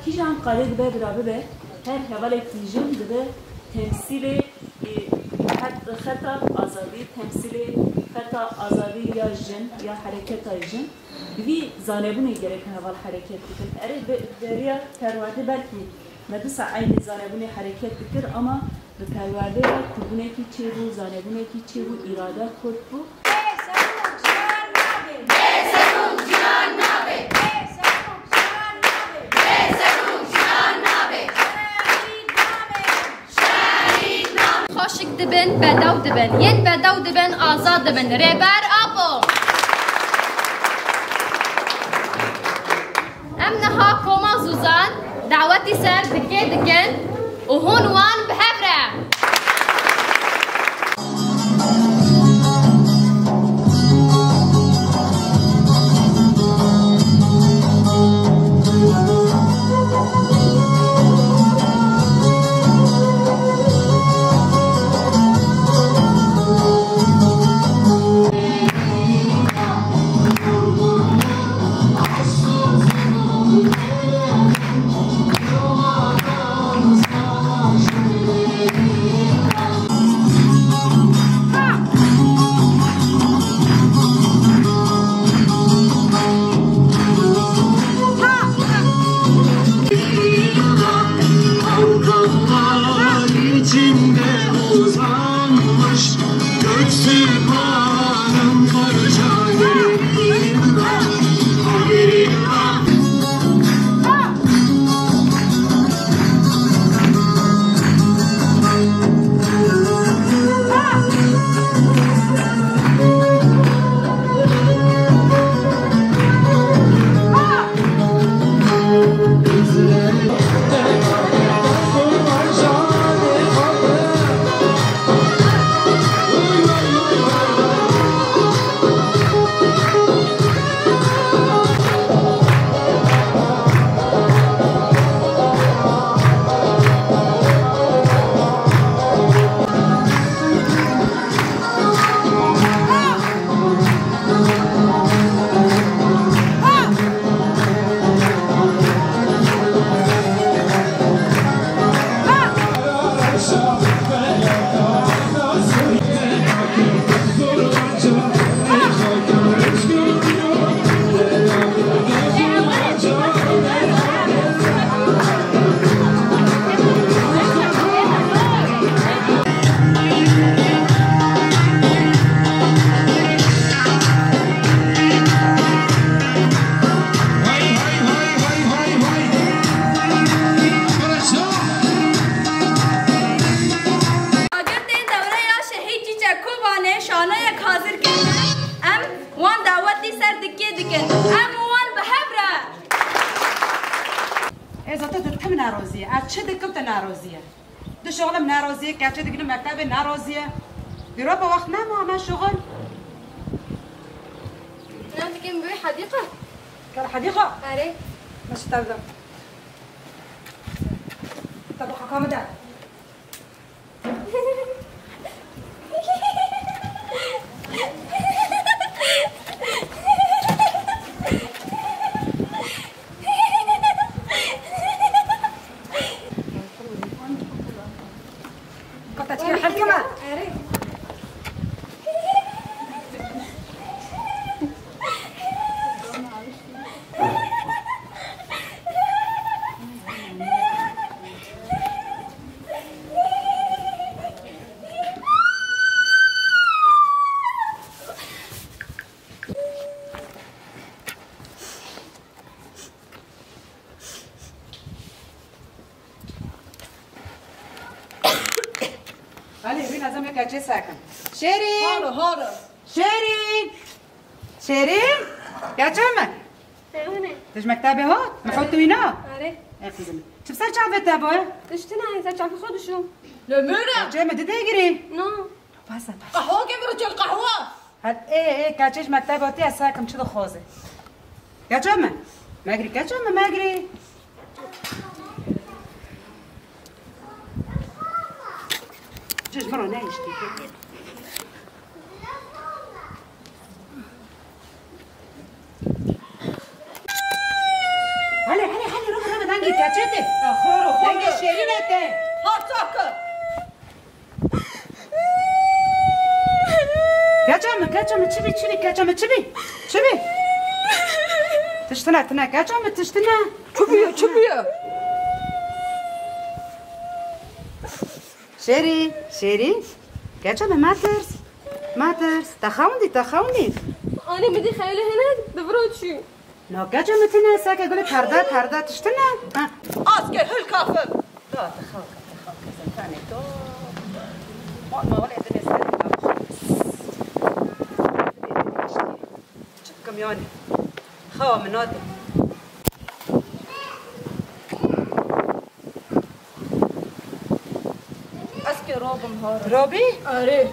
کیجان قاعده به درابه هر حوالی کیجان ده تمثیل خطا آزادی تمثیل خطا آزادی یا جن یا حرکت جن وی زانبونی گره که حوال حرکت بکن اره دریا کرواده بلکی مدرسه عین زانبونی حرکت بکر اما به کرواده کدونه کی چه رو زانبونه کی چه رو اراده خود بو خاشق دبن بدو دبن ید بدو دبن آزاد دبن رهبر آبو امنها کوما زوزان دعوتي سر دكي دكن وهون وان بهبره كاتشي دقنا مكتبة ناروزية بيروبا وقت نامو ما شغل نام تكين بوي حديقة كلا حديقة أري ماشي تبدا طبخ كامدة علي بينا زمك اجي ساكن شيرين هورا شيرين شيرين يا جمك تش مكتبه ها محطو هنا أري اخي زمك شوف صار شعب تابو تشتنا هاي صار خودشو لميرا جاي ما تدقري نو بس قهوه كيف رجل قهوه هاد ايه كاتش مكتبه تي ساكن شنو خوزه يا جمك ما اجري يا جمك ما اجري جيش مرة نايشتي هلی رو دنگی کچته دنگی شیرینته کچم چی بی تشتنه کچم تشتنه چه بیا شیری کچم ما ترس تخوندی أنا بدي خيالي هنا دبروتشي نو کچم تنه ساکه گل پرده تشتنه اسكي هل كافر لا تخاف زنتاني تو ما ولا يدري شكم يوني خوا مناطق اسكي روبم هارا روبي اري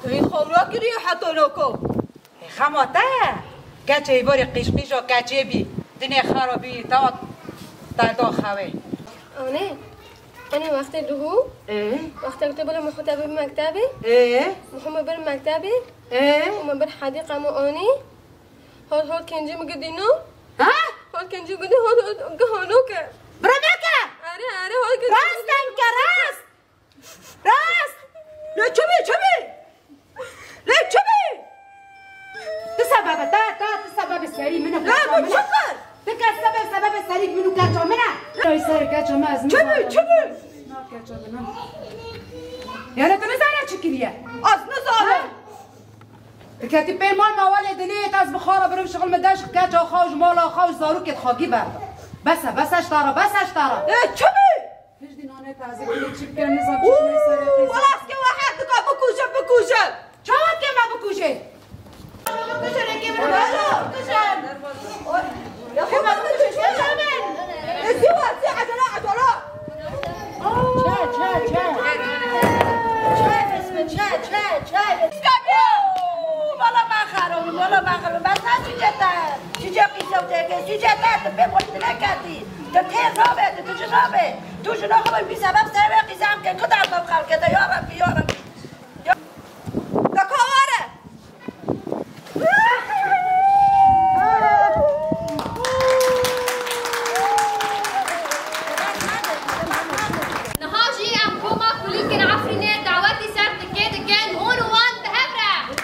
هي خورا كري حتى نوكو خموته کچه ایواری قیش و کچه بی دنیا خرابی تا خواه أنا وقت دهو ايه وقت أكتب لهم خطابي بمكتبي ايه محمد بر مكتبي ايه وما بر حديقة مو أني هول كنجي مقدينو ها هول كنجي قدي هول هونوكا برمكه أري هول كنجي راست لا چبي تسبب تسبب السري منه لا بتشكر سبب السري منه كاتو منه لا يسري كاتو ما ازمي چبي يلا تنزل تشكيليه از نزاره كاتب بين مال موالي دنيت از بخاره برم شغل مداش كاتو خوج مالا خوج زارو كت خاقي برد بس اشتاره چبي ايش دي نانه تازه كلي تشكل نظام تشكل سري ولا اسكي واحد بكوشه شوات كما بكوشه يا خبر الزواج عجلة والله ما خرب بس ناس جتا چی جتا به مولد نکردی تیر رابه تو جنو خبر بی سبب سر قیزم که کدام باب خلقه یا ربی دکواره نهاجي أمكوما كليكن عفرينات دعواتي سرت كده كان هون وان بهبرة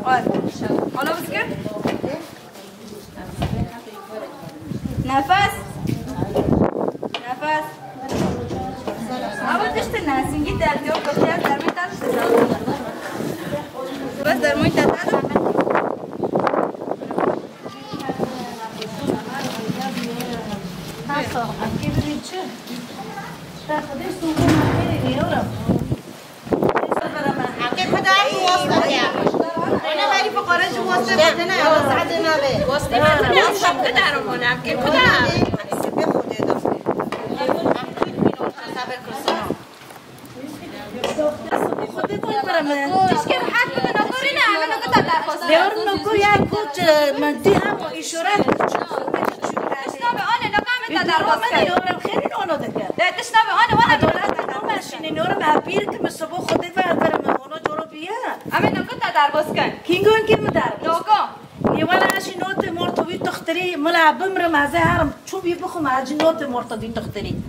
حالا بس کن نفس نفس اول تشت ناسینگی در دیو کشتی از درمون تشت بس درمون تشت بمرم از هرم چوب بخوام از نوت مرتضی تختری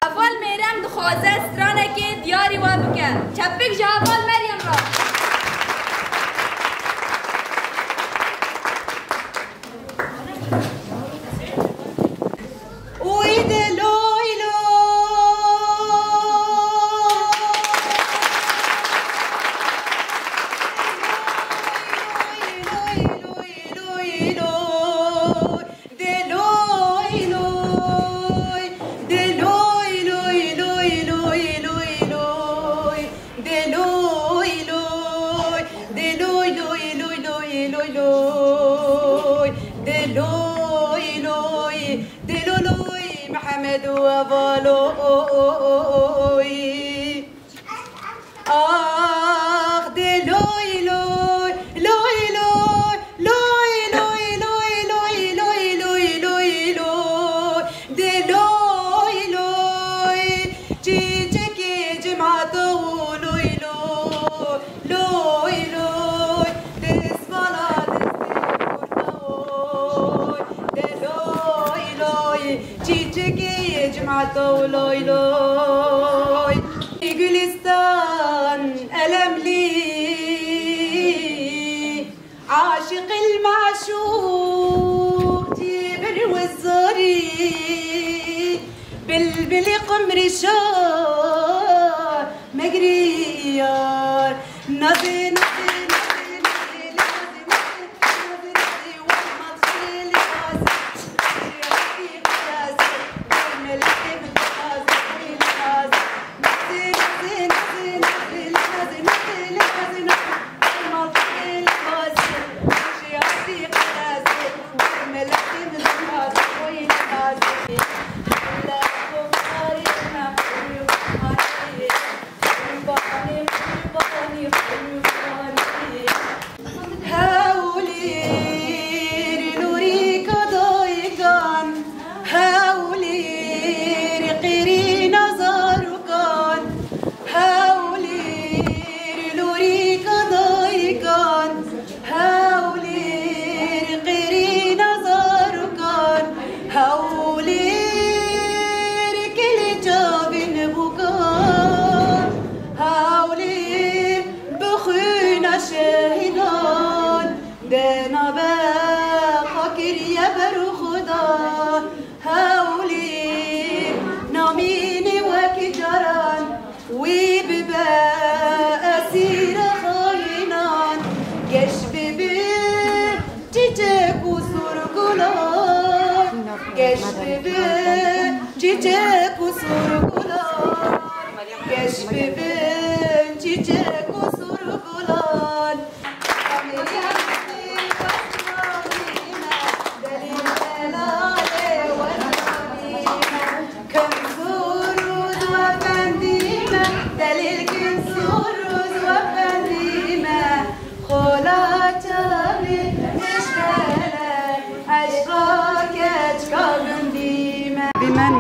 اول میرم دخوازه استرانه که دیاری و بکن چپک جوابال مریم را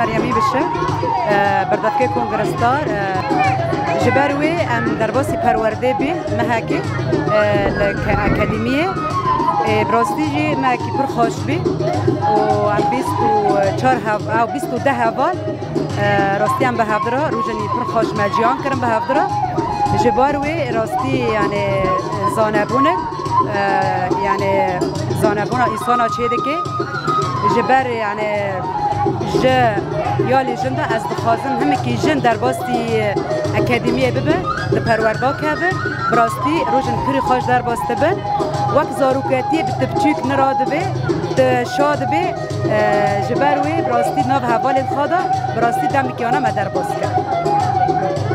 مريمي بشه بردافكي كونغرستار جبروي ام درباسي پرورده بي مهاكي الأكاديمية براستی جی ما کی پر خوش بی و ام 24 هاو 22 هاوال راستی ام به هفدرا روزنی پر خوش مجیان کردم به هفدرا جباروی راستی یعنی زانبونه یعنی زانبونه انسان چیده که جبر یعنی یالی جن از دخوازم همه کی جن در باستی اکادمیه ببه در پرورگاه که براستی روزن پری خوش در باسته بن وقت زاروکاتی به تبچیک نراد به شاد به جبروی براستی نو حوال خدا براستی دم کیانه مدر باست کرد